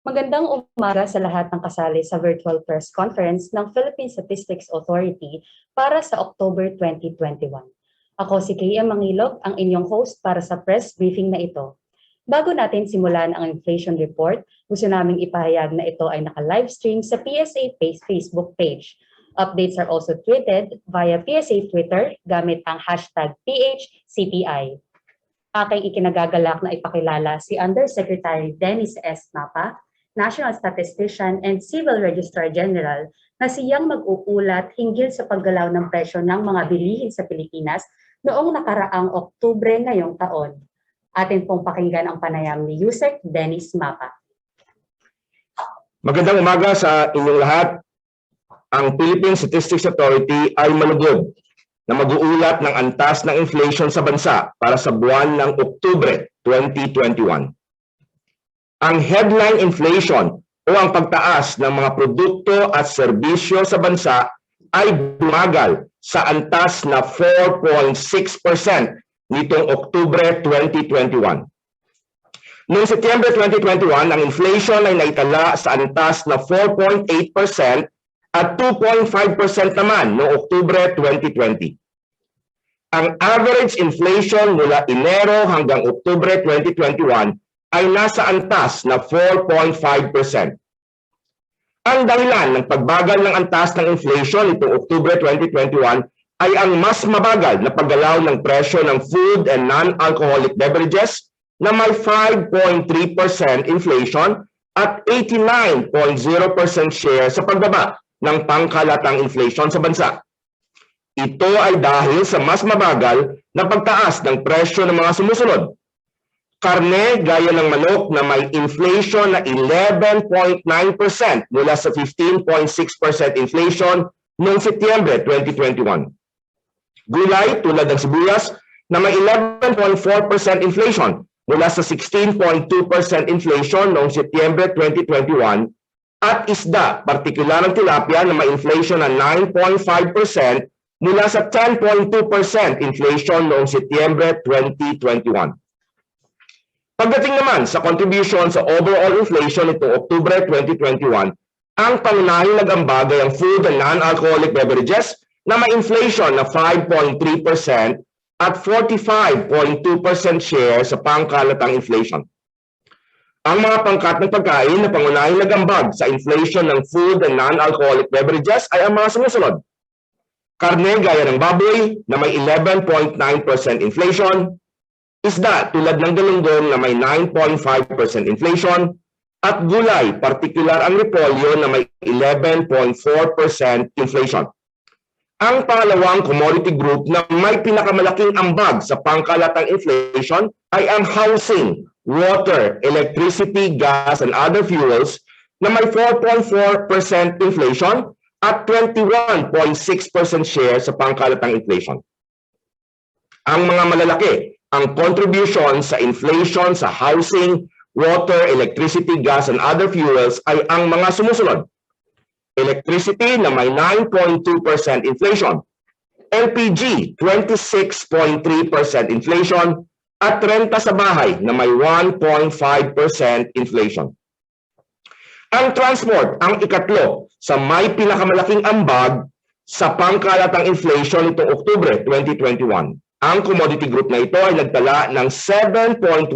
Magandang umaga sa lahat ng kasali sa virtual press conference ng Philippine Statistics Authority para sa October 2021. Ako si KM Mangilog, ang inyong host para sa press briefing na ito. Bago natin simulan ang inflation report, gusto naming ipahayag na ito ay naka-livestream sa PSA Facebook page. Updates are also tweeted via PSA Twitter gamit ang hashtag PHCPI. Aking ikinagagalak na ipakilala si Undersecretary Dennis S. Mapa, National Statistician and Civil Registrar General, na siyang mag-uulat hinggil sa paggalaw ng presyo ng mga bilihin sa Pilipinas noong nakaraang Oktubre ngayong taon. Atin pong pakinggan ang panayam ni Yusek Dennis Mapa. Magandang umaga sa inyong lahat. Ang Philippine Statistics Authority ay malugod na mag-uulat ng antas ng inflation sa bansa para sa buwan ng Oktubre 2021. Ang headline inflation o ang pagtaas ng mga produkto at serbisyo sa bansa ay bumagal sa antas na 4.6% nitong Oktubre 2021. Noong Setyembre 2021, ang inflation ay naitala sa antas na 4.8% at 2.5% naman noong Oktubre 2020. Ang average inflation mula Enero hanggang Oktubre 2021 ay nasa antas na 4.5%. Ang dahilan ng pagbagal ng antas ng inflation nitong Oktubre 2021 ay ang mas mabagal na paggalaw ng presyo ng food and non-alcoholic beverages na may 5.3% inflation at 89.0% share sa pagbaba ng pangkalatang inflation sa bansa. Ito ay dahil sa mas mabagal na pagtaas ng presyo ng mga sumusunod. Karne gaya ng manok na may inflation na 11.9% mula sa 15.6% inflation noong Setyembre 2021. Gulay tulad ng sibuyas na may 11.4% inflation mula sa 16.2% inflation noong Setyembre 2021 at isda, partikular ng tilapia na may inflation na 9.5% mula sa 10.2% inflation noong Setyembre 2021. Pagdating naman sa contribution sa overall inflation nitong Oktubre 2021, ang pangunahing nag-ambag ay ang food and non-alcoholic beverages na may inflation na 5.3% at 45.2% share sa pangkalatang inflation. Ang mga pangkat ng pagkain na pangunahing nag-ambag sa inflation ng food and non-alcoholic beverages ay ang mga sumusunod. Karne gaya ng baboy na may 11.9% inflation, isda tulad ng galunggong na may 9.5% inflation, at gulay, partikular ang repolyo na may 11.4% inflation. Ang pangalawang commodity group na may pinakamalaking ambag sa pangkalatang inflation ay ang housing, water, electricity, gas, and other fuels na may 4.4% inflation at 21.6% share sa pangkalatang inflation. Ang mga malalaki, ang contribution sa inflation sa housing, water, electricity, gas, and other fuels ay ang mga sumusunod. Electricity na may 9.2% inflation, LPG 26.3% inflation, at renta sa bahay na may 1.5% inflation. Ang transport ang ikatlo sa may pinakamalaking ambag sa pangkalatang inflation nitong Oktubre 2021. Ang commodity group na ito ay nagtala ng 7.1%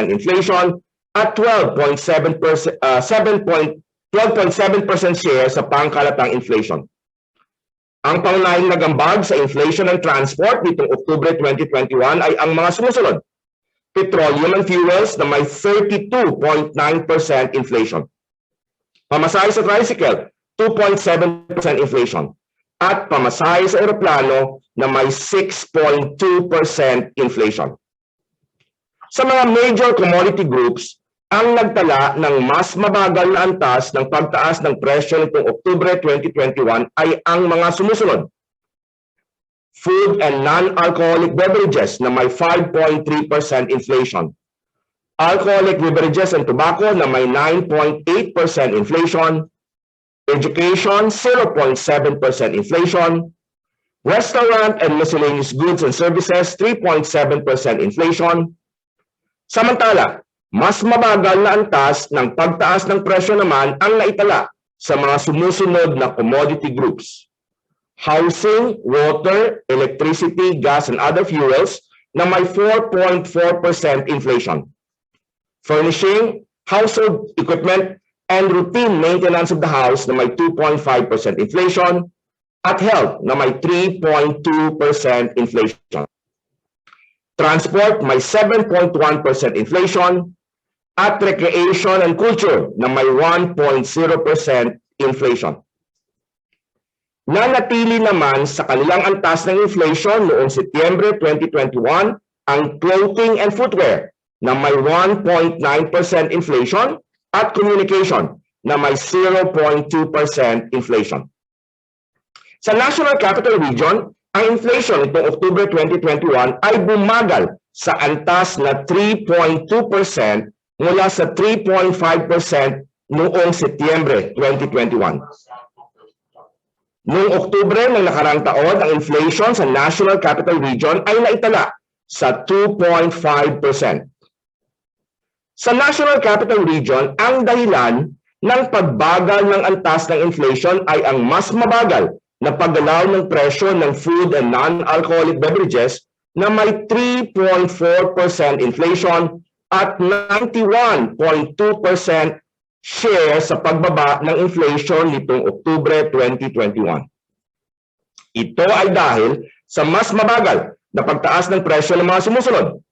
inflation at 12.7% share sa pangkalatang inflation. Ang pangunahing nagambag sa inflation ng transport nitong Oktubre 2021 ay ang mga sumusunod. Petroleum and fuels na may 32.9% inflation. Pamasahe sa tricycle, 2.7% inflation. At pamasahe sa eroplano na may 6.2% inflation. Sa mga major commodity groups, ang nagtala ng mas mabagal na antas ng pagtaas ng presyo nitong Oktubre 2021 ay ang mga sumusunod. Food and non-alcoholic beverages na may 5.3% inflation. Alcoholic beverages and tobacco na may 9.8% inflation. Education, 0.7% inflation. Restaurant and miscellaneous goods and services, 3.7% inflation. Samantala, Mas mabagal na antas ng pagtaas ng presyo naman ang naitala sa mga sumusunod na commodity groups: housing, water, electricity, gas, and other fuels na may 4.4% inflation. Furnishing, household equipment, and routine maintenance of the house na may 2.5% inflation, at health na may 3.2% inflation. Transport may 7.1% inflation, at recreation and culture na may 1.0% inflation. Nanatili naman sa kanilang antas ng inflation noong Setyembre 2021 ang clothing and footwear na may 1.9% inflation at communication na may 0.2% inflation. Sa National Capital Region, ang inflation itong October 2021 ay bumagal sa antas na 3.2% mula sa 3.5% noong Setyembre 2021. Noong Oktubre ng nakarang taon, ang inflation sa National Capital Region ay naitala sa 2.5%. Sa National Capital Region, ang dahilan ng pagbagal ng antas ng inflation ay ang mas mabagal na paggalaw ng presyo ng food and non-alcoholic beverages na may 3.4% inflation at 91.2% share sa pagbaba ng inflation nitong Oktubre 2021. Ito ay dahil sa mas mabagal na pagtaas ng presyo ng mga sumusunod: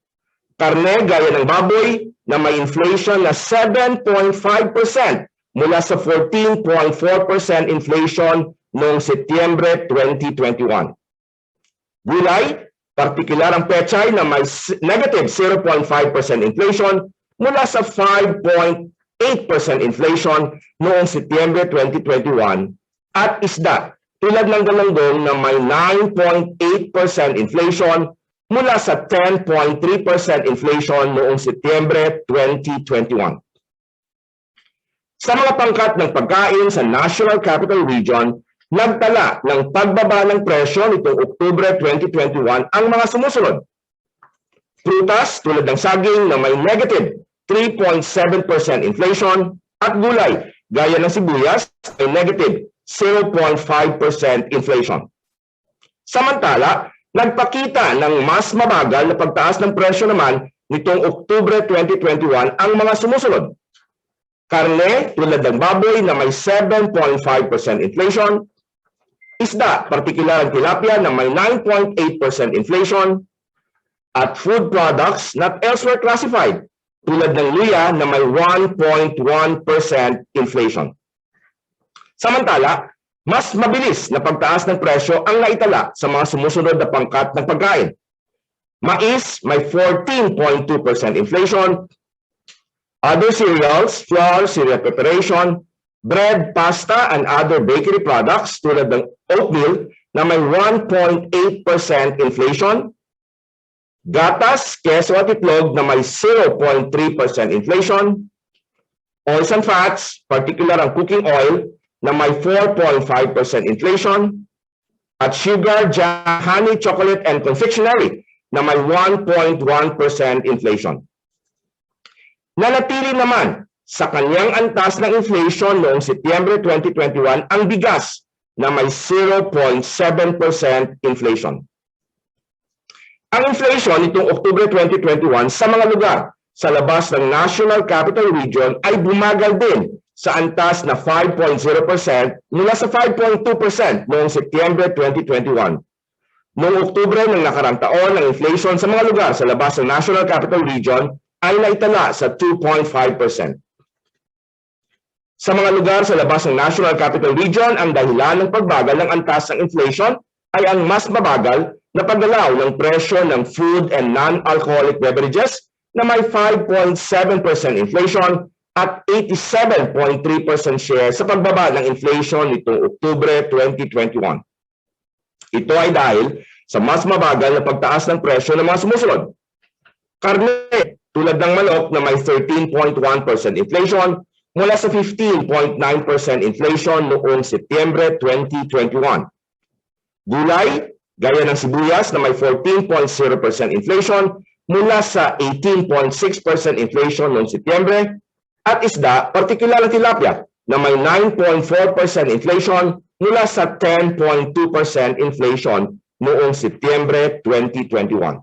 karne gaya ng baboy na may inflation na 7.5% mula sa 14.4% inflation noong Setyembre 2021. Gulay, partikular ang pechay na may negative 0.5% inflation mula sa 5.8% inflation noong Setyembre 2021, at isda tulad ng galanggong na may 9.8% inflation mula sa 10.3% inflation noong Setyembre 2021. Sa mga pangkat ng pagkain sa National Capital Region, nagtala ng pagbaba ng presyo nitong Oktubre 2021 ang mga sumusunod: prutas tulad ng saging na may negative 3.7% inflation, at gulay gaya ng sibuyas ay negative 0.5% inflation. Samantala, nagpakita ng mas mabagal na pagtaas ng presyo naman nitong Oktubre 2021 ang mga sumusunod: karne tulad ng baboy na may 7.5% inflation, isda, partikular ang tilapia na may 9.8% inflation, at food products not elsewhere classified tulad ng luya na may 1.1% inflation. Samantala, mas mabilis na pagtaas ng presyo ang naitala sa mga sumusunod na pangkat ng pagkain: mais may 14.2% inflation, other cereals, flour, cereal preparation, bread, pasta, and other bakery products tulad ng oatmeal na may 1.8% inflation, gatas, keso at itlog na may 0.3% inflation, oils and fats, particular ang cooking oil na may 4.5% inflation, at sugar, jam, honey, chocolate, and confectionery na may 1.1% inflation. Nanatili naman sa kanyang antas ng inflation noong Setyembre 2021 ang bigas na may 0.7% inflation. Ang inflation nitong Oktubre 2021 sa mga lugar sa labas ng National Capital Region ay bumagal din sa antas na 5.0% mula sa 5.2% noong Setyembre 2021. Noong Oktubre ng nakarang taon, ang inflation sa mga lugar sa labas ng National Capital Region ay naitala sa 2.5%. Sa mga lugar sa labas ng National Capital Region, ang dahilan ng pagbagal ng antas ng inflation ay ang mas mabagal na paggalaw ng presyo ng food and non-alcoholic beverages na may 5.7% inflation at 87.3% share sa pagbaba ng inflation nitong Oktubre 2021. Ito ay dahil sa mas mabagal na pagtaas ng presyo ng mga sumusunod: karne tulad ng manok na may 13.1% inflation mula sa 15.9% inflation noong Setyembre 2021. Gulay, gaya ng sibuyas na may 14.0% inflation mula sa 18.6% inflation noong Setyembre, at isda, partikular na tilapia, na may 9.4% inflation mula sa 10.2% inflation noong Setyembre 2021.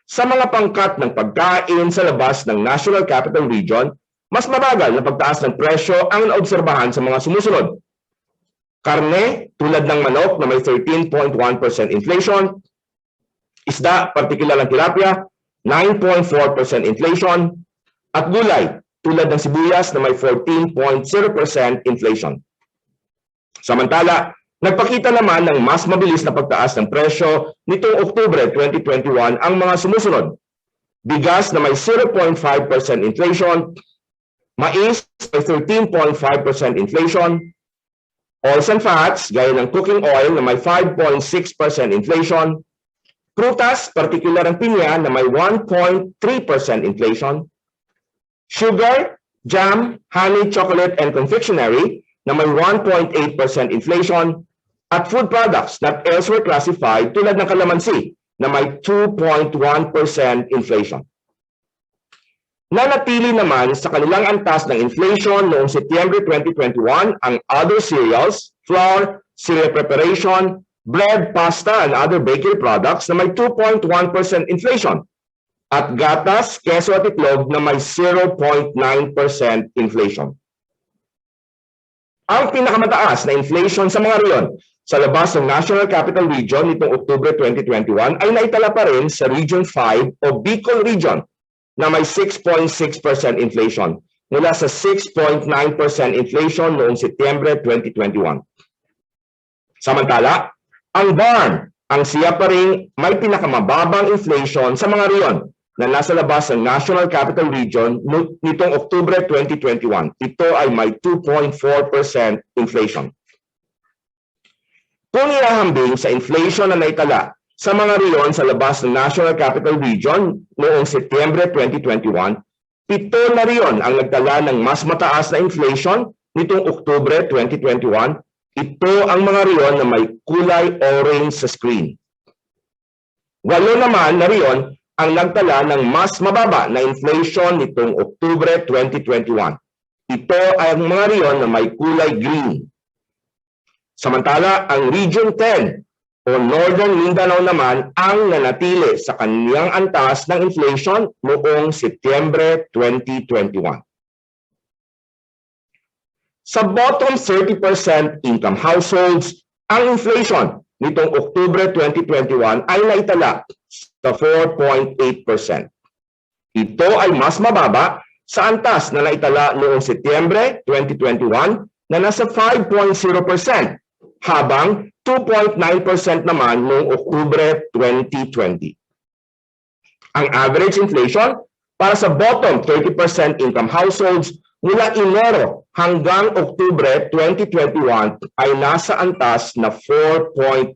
Sa mga pangkat ng pagkain sa labas ng National Capital Region, mas mabagal na pagtaas ng presyo ang naobserbahan sa mga sumusunod. Karne, tulad ng manok na may 13.1% inflation. Isda, partikular ng tilapia, 9.4% inflation. At gulay, tulad ng sibuyas na may 14.0% inflation. Samantala, nagpakita naman ng mas mabilis na pagtaas ng presyo nitong Oktubre 2021 ang mga sumusunod. Bigas na may 0.5% inflation, mais may 13.5% inflation, oils and fats, gaya ng cooking oil na may 5.6% inflation, prutas, partikular ang pinya na may 1.3% inflation, sugar, jam, honey, chocolate, and confectionery na may 1.8% inflation, at food products not elsewhere classified tulad ng kalamansi na may 2.1% inflation. Nanatili naman sa kanilang antas ng inflation noong Setyembre 2021 ang other cereals, flour, cereal preparation, bread, pasta, and other bakery products na may 2.1% inflation, at gatas, keso at itlog na may 0.9% inflation. Ang pinakamataas na inflation sa mga riyon sa labas ng National Capital Region nitong Oktubre 2021 ay naitala pa rin sa Region 5 o Bicol Region na may 6.6% inflation mula sa 6.9% inflation noong Setyembre 2021. Samantala, ang BARM ang siya pa rin may pinakamababang inflation sa mga riyon na nasa labas ng National Capital Region nitong Oktubre 2021. Ito ay may 2.4% inflation. Kung ihahambing sa inflation na naitala sa mga riyon sa labas ng National Capital Region noong Setyembre 2021, 7 na riyon ang nagtala ng mas mataas na inflation nitong Oktubre 2021. Ito ang mga riyon na may kulay orange sa screen. 8 naman na riyon ang nagtala ng mas mababa na inflation nitong Oktubre 2021. Ito ay ang mga riyon na may kulay green. Samantala, ang Region 10 o Northern Mindanao naman ang nanatili sa kaniyang antas ng inflation noong Setyembre 2021. Sa bottom 30% income households, ang inflation nitong Oktubre 2021 ay naitala sa 4.8%. Ito ay mas mababa sa antas na naitala noong Setyembre 2021 na nasa 5.0%, habang 2.9% naman noong Oktubre 2020. Ang average inflation para sa bottom 30% income households mula Enero hanggang Oktubre 2021 ay nasa antas na 4.9%.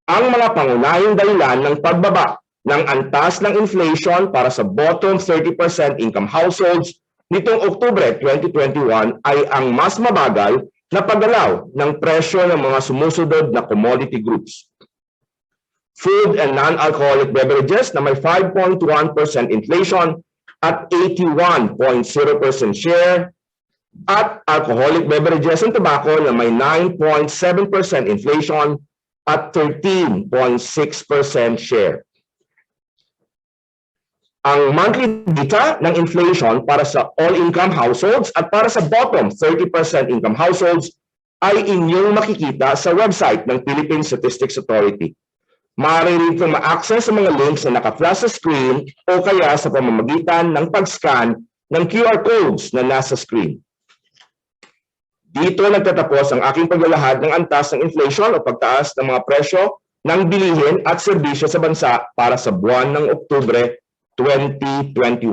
Ang mga pangunahing dahilan ng pagbaba ng antas ng inflation para sa bottom 30% income households nitong Oktubre 2021 ay ang mas mabagal na paggalaw ng presyo ng mga sumusunod na commodity groups. Food and non-alcoholic beverages na may 5.1% inflation at 81.0% share, at alcoholic beverages and tobacco na may 9.7% inflation at 13.6% share. Ang monthly data ng inflation para sa all-income households at para sa bottom 30% income households ay inyong makikita sa website ng Philippine Statistics Authority. Maaari rin kung ma-access sa mga links na naka-flash sa screen o kaya sa pamamagitan ng pag-scan ng QR codes na nasa screen. Dito nagtatapos ang aking paglalahad ng antas ng inflation o pagtaas ng mga presyo ng bilihin at serbisyo sa bansa para sa buwan ng Oktubre 2021.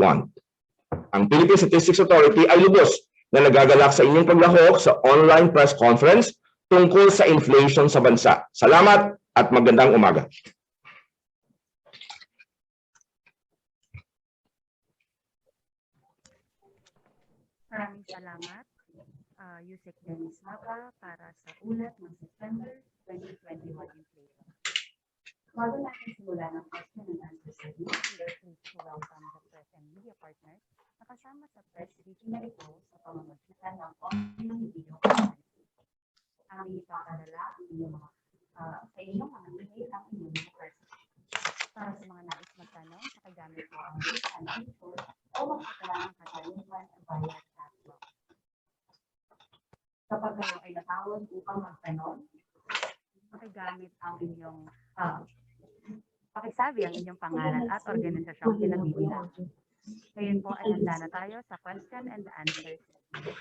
Ang Philippine Statistics Authority ay lubos na nagagalak sa inyong paglahok sa online press conference tungkol sa inflation sa bansa. Salamat at magandang umaga. Maraming salamat, Yusek Dennis Mapa, para sa ulat ng September 2021 inflation. Bago natin simulan ang question and answer segment, We are pleased to welcome the press and media partners na kasama sa press briefing na ito sa pamamagitan ng online video conferencing. Aming ipapadala ang inyong mga sa inyong mga email ang inyong mga questions. Para sa mga nais magtanong, pakigamit po ang link and answer o magpadala ng katanungan via chat box. Kapag kayo ay natawag upang magtanong, pakigamit ang inyong pakisabi ang inyong pangalan at organisasyong pinagbibilang. Ngayon po ay handa na tayo sa question and answer segment.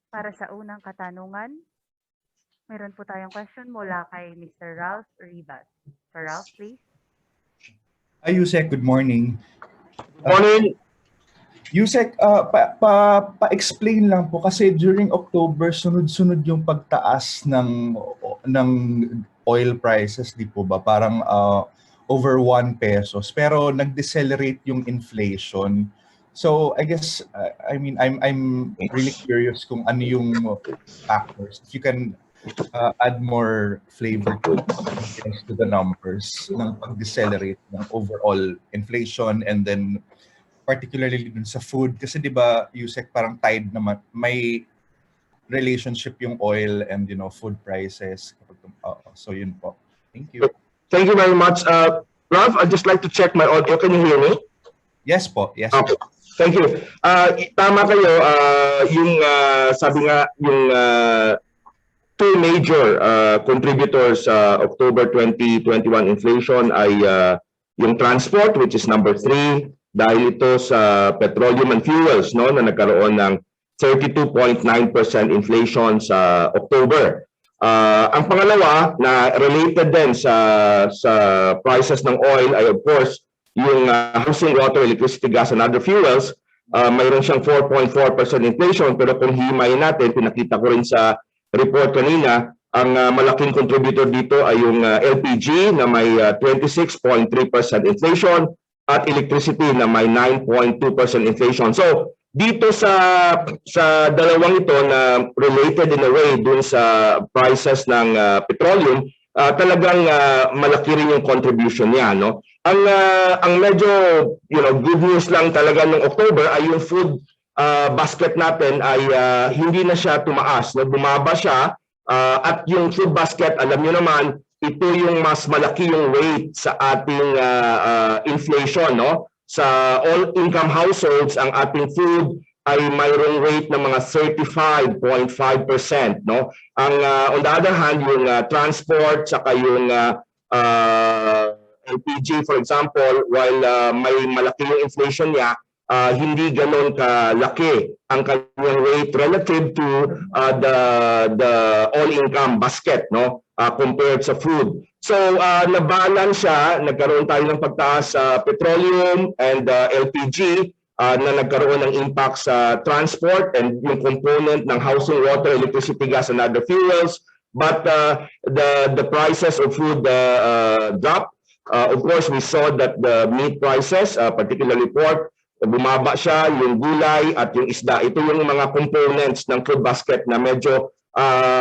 Para sa unang katanungan, meron po tayong question mula kay Mr. Ralph Rivas. Sir Ralph, please. Hi, Yusek. Good morning. Morning. Yusek, pa-explain lang po kasi during October, sunod-sunod yung pagtaas ng oil prices, di po ba? Parang over 1 pesos. Pero nag-decelerate yung inflation. So I guess, I'm really curious kung ano yung factors. If you can add more flavor to the numbers ng pag-decelerate ng overall inflation and then particularly dun sa food. Kasi di ba, Yusek, parang tied naman, may relationship yung oil and food prices. So yun po. Thank you. Thank you very much. Ralph, I'd just like to check my audio. Can you hear me? Yes po. Yes. Okay. Thank you. Tama kayo. Yung sabi nga, yung two major contributors sa October 2021 inflation ay yung transport, which is number 3, dahil ito sa petroleum and fuels, no, na nagkaroon ng 32.9% inflation sa October. Ang pangalawa na related din sa prices ng oil ay of course yung housing, water, electricity, gas, and other fuels. Mayroon siyang 4.4% inflation, pero kung himayin natin, pinakita ko rin sa report kanina, ang malaking contributor dito ay yung LPG na may 26.3% inflation at electricity na may 9.2% inflation. So dito sa dalawang ito na related in a way dun sa prices ng petroleum, talagang malaki rin yung contribution niya, no? Ang medyo good news lang talaga ng October ay yung food basket natin ay hindi na siya tumaas, no? Bumaba siya at yung food basket, alam niyo naman, ito yung mas malaki yung weight sa ating inflation, no? Sa all income households, ang ating food ay mayroong rate ng mga 35.5%, no? On the other hand, yung transport saka yung LPG, for example, while may malaki yung inflation niya, hindi ganoon kalaki ang kanyang rate relative to the all-income basket, no, compared sa food. So na-balance siya, nagkaroon tayo ng pagtaas sa petroleum and LPG na nagkaroon ng impact sa transport and yung component ng housing, water, electricity, gas, and other fuels. But the prices of food dropped. Of course, we saw that the meat prices, particularly pork, bumaba siya, yung gulay at yung isda. Ito yung mga components ng food basket na medyo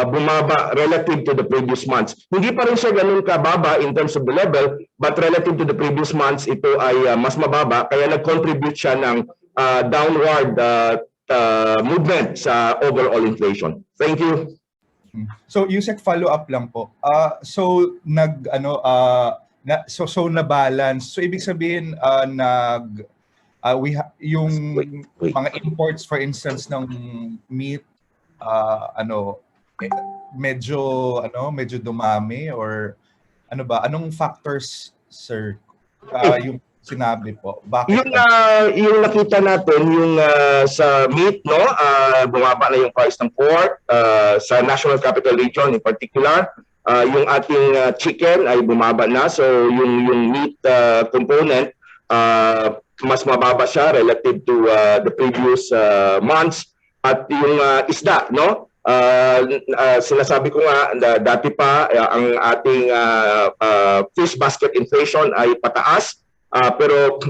bumaba relative to the previous months. Hindi pa rin siya ganun kababa in terms of the level, but relative to the previous months, ito ay mas mababa. Kaya nag-contribute siya ng downward movement sa overall inflation. Thank you. So, Yusek, follow-up lang po. So na-balance. So, ibig sabihin, yung Wait. mga imports, for instance, ng meat, medyo dumami or ano ba? Anong factors, sir, yung sinabi po? Bakit? Yung nakita natin, yung sa meat, no, bumaba na yung price ng pork, sa National Capital Region in particular. Yung ating chicken ay bumaba na. So yung meat component, mas mababa siya relative to the previous months. At yung isda, no, Sinasabi ko nga dati pa ang ating fish basket inflation ay pataas, pero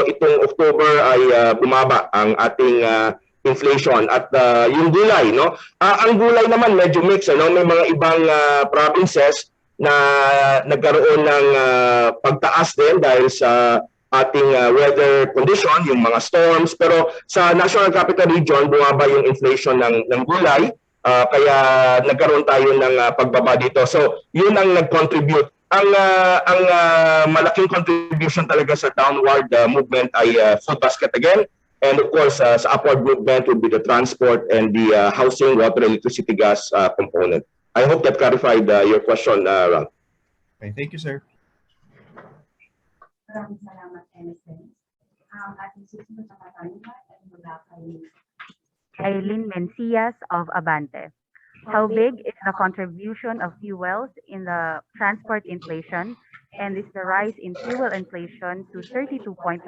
itong October ay bumaba ang ating inflation at yung gulay, no? Ang gulay naman medyo mix, ano? May mga ibang provinces na nagkaroon ng pagtaas din dahil sa ating weather condition, yung mga storms, pero sa National Capital Region bumaba yung inflation ng gulay, kaya nagkaroon tayo ng pagbaba dito. So yun ang nag-contribute. Ang malaking contribution talaga sa downward movement ay food basket again. And of course, sa upward movement would be the transport and the housing, water, electricity, gas component. I hope that clarified your question, Ron. Okay, thank you, sir. Maraming salamat, Emerson. Ang ating susunod na katanungan ay mula kay Aileen Mencias of Abante. How big is the contribution of fuels in the transport inflation, and is the rise in fuel inflation to 32.9%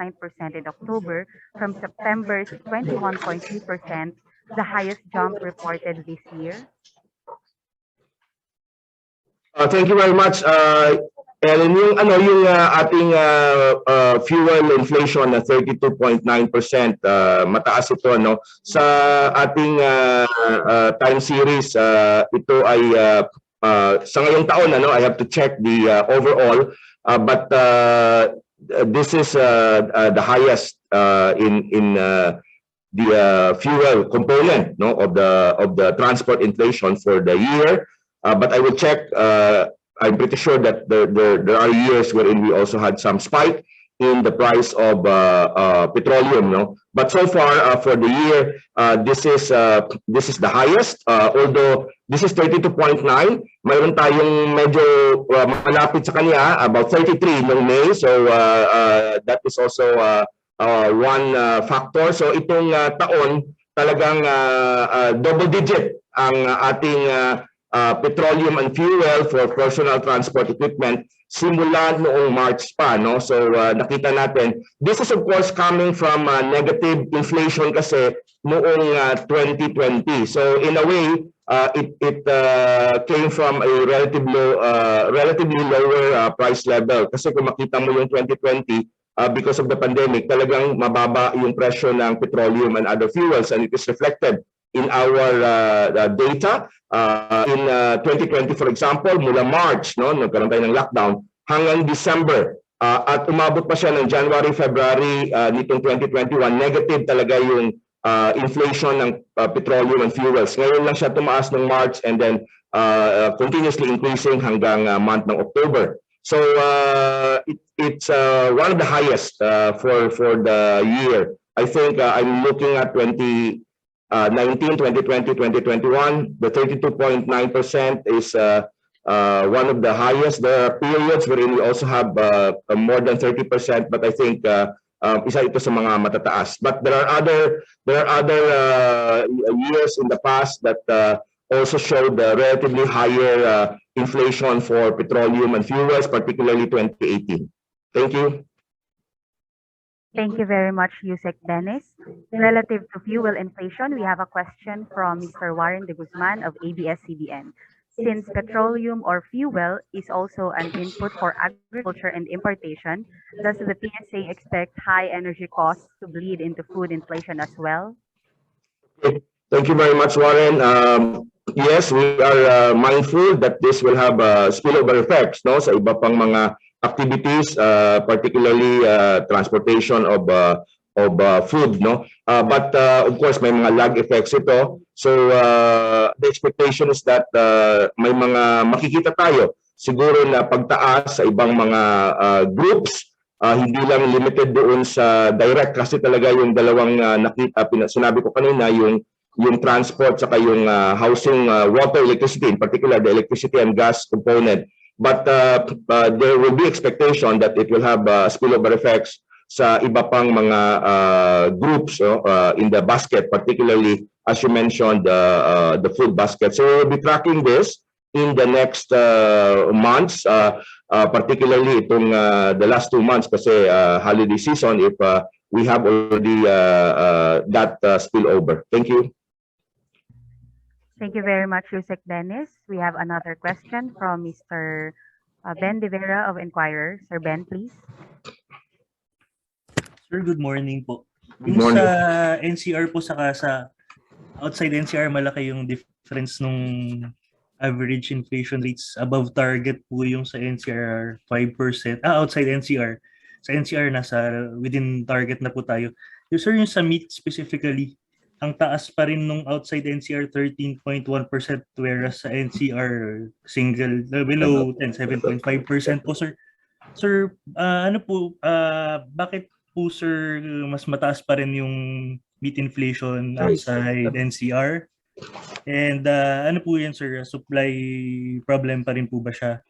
in October from September's 21.3%, the highest jump reported this year? Thank you very much, Ellen. Yung ating fuel inflation na 32.9%, mataas ito, no? Sa ating time series, ito ay sa ngayong taon, ano, I have to check the overall, but this is the highest in the fuel component, no, of the transport inflation for the year. But I will check. I'm pretty sure that there are years wherein we also had some spike in the price of petroleum, no. But so far for the year, this is the highest. Although this is 32.9, mayroon tayong medyo malapit sa kanya, about 33 noong May. So that is also one factor. So itong taon talagang double digit ang ating petroleum and fuel for personal transport equipment simula noong March pa, no? So nakita natin, this is of course coming from negative inflation kasi noong 2020. So in a way, it came from a relatively lower price level. Kasi kung makita mo yung 2020, because of the pandemic, talagang mababa yung presyo ng petroleum and other fuels, and it is reflected in our data. In 2020, for example, mula March, no, nagkaroon tayo ng lockdown, hanggang December, at umabot pa siya ng January, February nitong 2021, negative talaga yung inflation ng petroleum and fuels. Ngayon lang siya tumaas ng March and then continuously increasing hanggang month ng October. So it's one of the highest for the year. I think I'm looking at 2019, 2020, 2021. The 32.9% is one of the highest. There are periods wherein we also have more than 30%, but I think isa ito sa mga matataas. But there are other years in the past that also showed relatively higher inflation for petroleum and fuels, particularly 2018. Thank you. Thank you very much, Yusek Dennis. Relative to fuel inflation, we have a question from Mr. Warren de Guzman of ABS-CBN. Since petroleum or fuel is also an input for agriculture and importation, does the PSA expect high energy costs to bleed into food inflation as well? Thank you very much, Warren. Yes, we are mindful that this will have spillover effects, no, sa iba pang mga activities, particularly transportation of food, no. But of course, may mga lag effects ito. So the expectation is that may mga makikita tayo siguro na pagtaas sa ibang mga groups, hindi lang limited doon sa direct, kasi talaga yung dalawang nakita, sinabi ko kanina, yung transport saka yung housing, water, electricity, in particular the electricity and gas component. But there will be expectation that it will have spillover effects sa iba pang mga groups in the basket, particularly as you mentioned, the food basket. So we'll be tracking this in the next months, particularly itong the last 2 months kasi holiday season, if we have already that spillover. Thank you. Thank you very much, Yusek Dennis. We have another question from Mr. Ben De Vera of Enquirer. Sir Ben, please. Sir, good morning po. Good Yung morning. sa NCR po saka sa outside NCR, malaki yung difference nung average inflation rates. Above target po yung sa NCR 5%. Outside NCR. Sa NCR, nasa within target na po tayo. Yung sir, yung sa meat specifically, ang taas pa rin nung outside NCR 13.1% whereas sa NCR single below 10, 7.5% po sir. Sir, ano po, bakit po sir mas mataas pa rin yung meat inflation outside NCR? And ano po yan sir, supply problem pa rin po ba siya?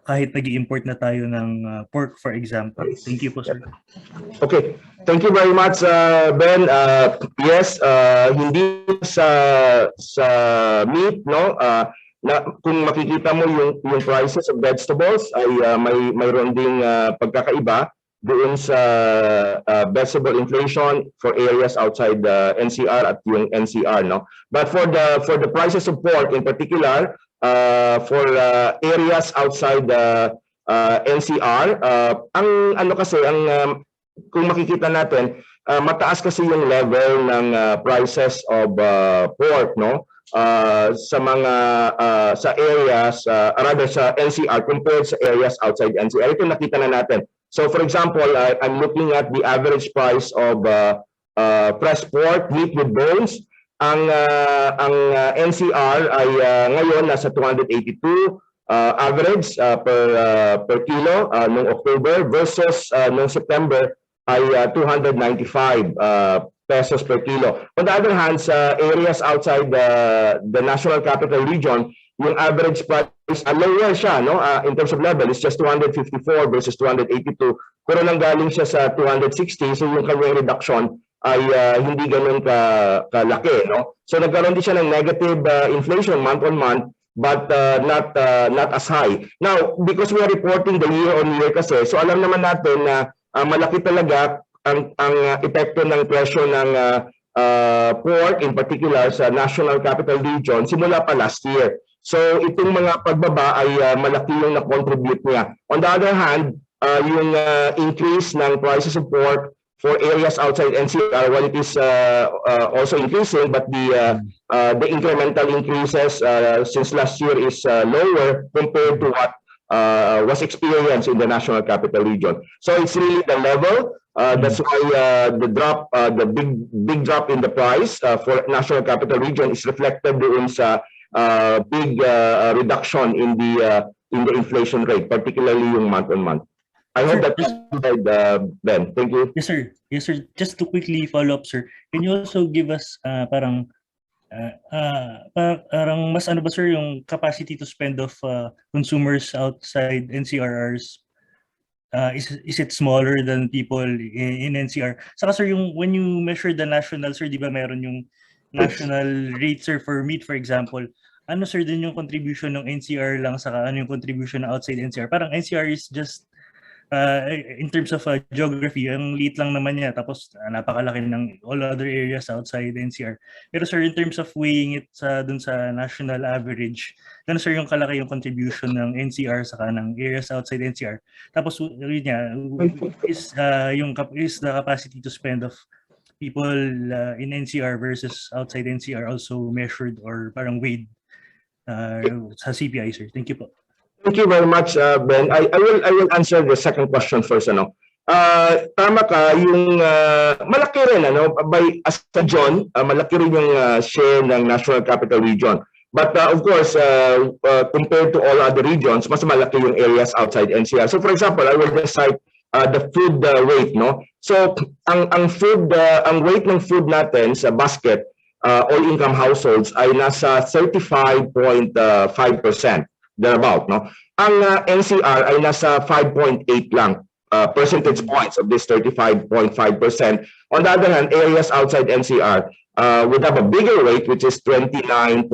Kahit nag-i-import na tayo ng pork for example. Thank you po sir. Okay, thank you very much, Ben. Yes, hindi sa meat, no? Kung makikita mo yung prices of vegetables ay mayroon ding pagkakaiba doon sa vegetable inflation for areas outside the NCR at yung NCR, no? But for the prices of pork in particular, for areas outside the NCR, ang ano kasi kung makikita natin, mataas kasi yung level ng prices of pork, no? Sa mga sa areas rather sa NCR compared sa areas outside NCR. Ito nakita na natin. So for example, I'm looking at the average price of fresh pork, meat with bones. Ang NCR ay ngayon nasa 282 average per kilo noong October versus noong September ay 295 pesos per kilo. On the other hand, sa areas outside the National Capital Region, yung average price lower siya, no? In terms of level, it's just 254 versus 282. Pero nanggaling siya sa 260, so yung kanyang reduction ay hindi ganun kalaki, no? So nagkaroon din siya ng negative inflation month on month, but not as high. Now, because we are reporting the year on year kasi, so alam naman natin na malaki talaga ang epekto ng presyo ng pork in particular sa National Capital Region simula pa last year. So itong mga pagbaba ay malaki yung na-contribute niya. On the other hand, yung increase ng prices of pork for areas outside NCR, while it is also increasing, but the incremental increases since last year is lower compared to what was experienced in the National Capital Region. So it's really the level. That's why the drop, the big drop in the price for National Capital Region is reflected doon sa big reduction in the inflation rate, particularly yung month on month. I hope that clarified, Ben. Thank you. Yes sir. Yes sir. Just to quickly follow up sir, can you also give us parang mas ano ba sir yung capacity to spend of consumers outside NCRRs? Is it smaller than people in NCR? Saka sir, yung when you measure the national sir, di ba meron yung national rate sir for meat for example? Ano sir din yung contribution ng NCR lang saka ano yung contribution ng outside NCR? Parang NCR is just in terms of geography, ang liit lang naman niya tapos napakalaki ng all other areas outside NCR. Pero sir, in terms of weighing it dun sa national average, gano'n sir yung kalaki yung contribution ng NCR saka ng areas outside NCR. Tapos yun niya, is the capacity to spend of people in NCR versus outside NCR also measured or parang weighed sa CPI sir? Thank you po. Thank you very much, Ben. I will answer the second question first. Tama ka, yung malaki rin, as a John, malaki rin yung share ng National Capital Region. But of course, compared to all other regions, mas malaki yung areas outside NCR. So for example, I will just cite the food weight, no? So ang weight ng food natin sa basket, all income households ay nasa 35.5%. Thereabout, no? Ang NCR ay nasa 5.8 lang percentage points of this 35.5%. On the other hand, areas outside NCR would have a bigger weight, which is 29.7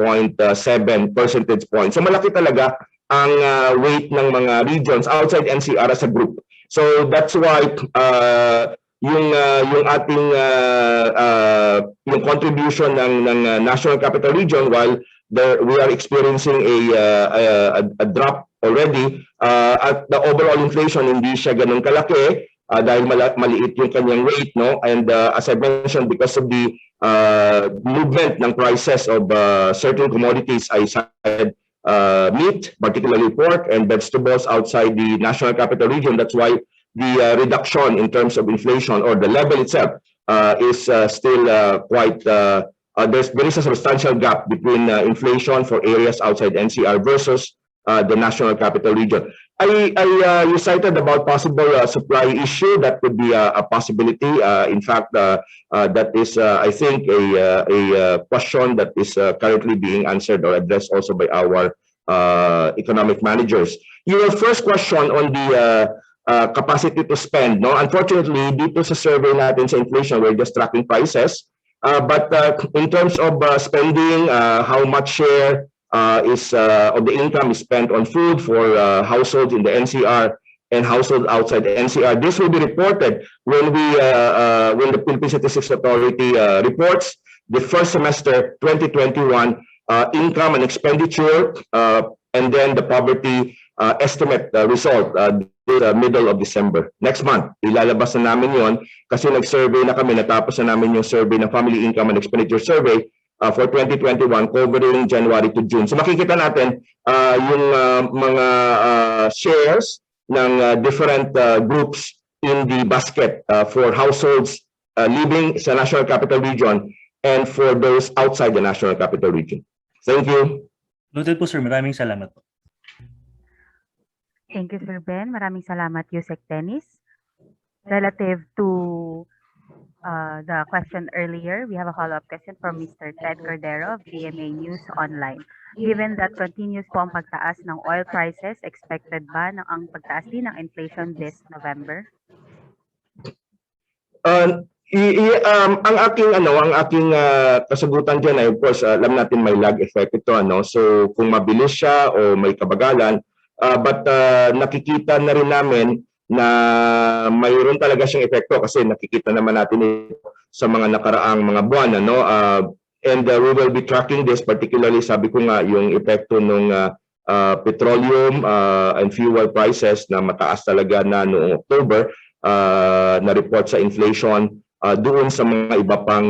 percentage points. So malaki talaga ang weight ng mga regions outside NCR as a group. So that's why yung ating yung contribution ng National Capital Region, while we are experiencing a drop already, at the overall inflation hindi siya ganun kalaki dahil maliit yung kanyang rate, no? And as I mentioned, because of the movement ng prices of certain commodities outside meat, particularly pork and vegetables outside the National Capital Region, that's why the reduction in terms of inflation or the level itself is still quite, there is a substantial gap between inflation for areas outside NCR versus the National Capital Region. You cited about possible supply issue. That could be a possibility. In fact, that is, I think, a question that is currently being answered or addressed also by our economic managers. Your first question on the capacity to spend, no? Unfortunately, dito sa survey natin sa inflation, we're just tracking prices. But in terms of spending, how much share is of the income is spent on food for households in the NCR and households outside the NCR, this will be reported when the Philippine Statistics Authority reports the first semester 2021 income and expenditure, and then the poverty estimate result the middle of December. Next month, ilalabas na namin yon kasi nag-survey na kami, natapos na namin yung survey ng Family Income and Expenditure Survey for 2021 covering January to June. So makikita natin yung mga shares ng different groups in the basket for households living sa National Capital Region and for those outside the National Capital Region. Thank you. Noted po, sir. Maraming salamat po. Thank you, Sir Ben. Maraming salamat, Yusek Dennis. Relative to the question earlier, we have a follow-up question from Mr. Ted Cordero of GMA News Online. Given that continuous po ang pagtaas ng oil prices, expected ba na ang pagtaas din ng inflation this November? Ang aking kasagutan diyan ay, of course, alam natin may lag effect ito, ano. So kung mabilis siya o may kabagalan, but nakikita na rin namin na mayroon talaga siyang epekto kasi nakikita naman natin ito sa mga nakaraang mga buwan, ano. And we will be tracking this, particularly, sabi ko nga, yung epekto ng petroleum and fuel prices na mataas talaga na noong October, na report sa inflation doon sa mga iba pang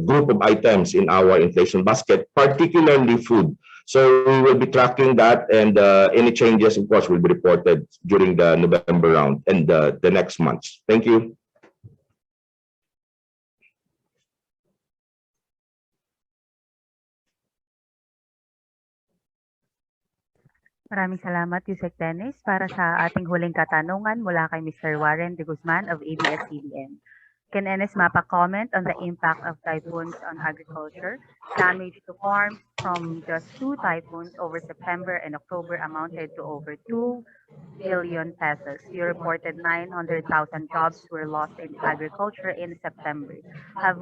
group of items in our inflation basket, particularly food. So we will be tracking that, and any changes, of course, will be reported during the November round and the next months. Thank you. Maraming salamat, Yusek Dennis. Para sa ating huling katanungan mula kay Mr. Warren de Guzman of ABS-CBN. Can NS MAPA comment on the impact of typhoons on agriculture? Damage to farms from just 2 typhoons over September and October amounted to over 2 billion pesos. You reported 900,000 jobs were lost in agriculture in September. Have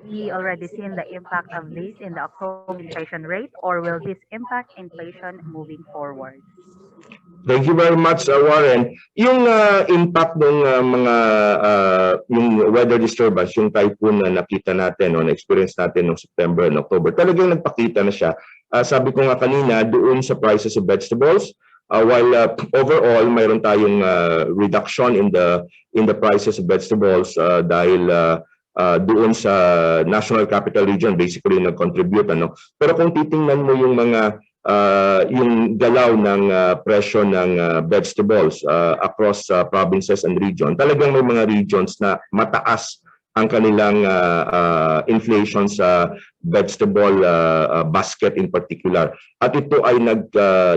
we already seen the impact of this in the October inflation rate, or will this impact inflation moving forward? Thank you very much, Warren. Yung impact ng mga yung weather disturbance, yung typhoon na nakita natin o na-experience natin noong September and October, talagang nagpakita na siya. Sabi ko nga kanina, doon sa prices of vegetables, while overall mayroon tayong reduction in the prices of vegetables dahil doon sa National Capital Region, basically nag-contribute, ano. Pero kung titingnan mo yung mga yung galaw ng presyo ng vegetables across provinces and region, talagang may mga regions na mataas ang kanilang inflation sa vegetable basket in particular. At ito ay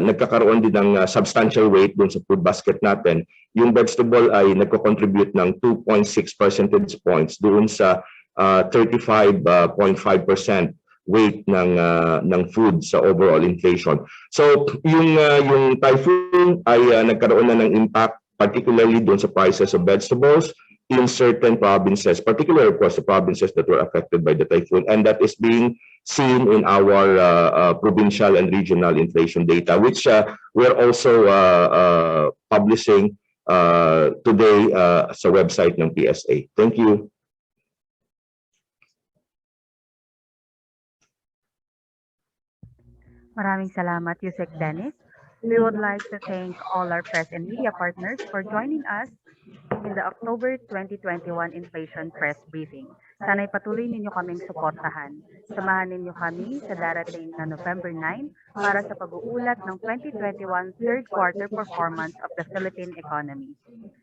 nagkakaroon din ng substantial weight dun sa food basket natin. Yung vegetable ay nagko-contribute ng 2.6 percentage points doon sa 35.5% weight ng food sa overall inflation. So yung typhoon ay nagkaroon na ng impact, particularly doon sa prices of vegetables in certain provinces, particularly, of course, the provinces that were affected by the typhoon, and that is being seen in our provincial and regional inflation data, which we're also publishing today sa website ng PSA. Thank you. Maraming salamat, Yusek Dennis. We would like to thank all our press and media partners for joining us in the October 2021 Inflation Press Briefing. Sana'y patuloy ninyo kaming suportahan. Samahan ninyo kami sa darating na November 9 para sa pag-uulat ng 2021 third quarter performance of the Philippine economy.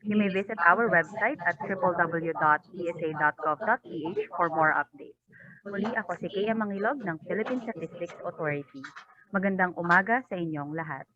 You may visit our website at www.psa.gov.ph for more updates. Muli ako si Kea Mangilog ng Philippine Statistics Authority. Magandang umaga sa inyong lahat.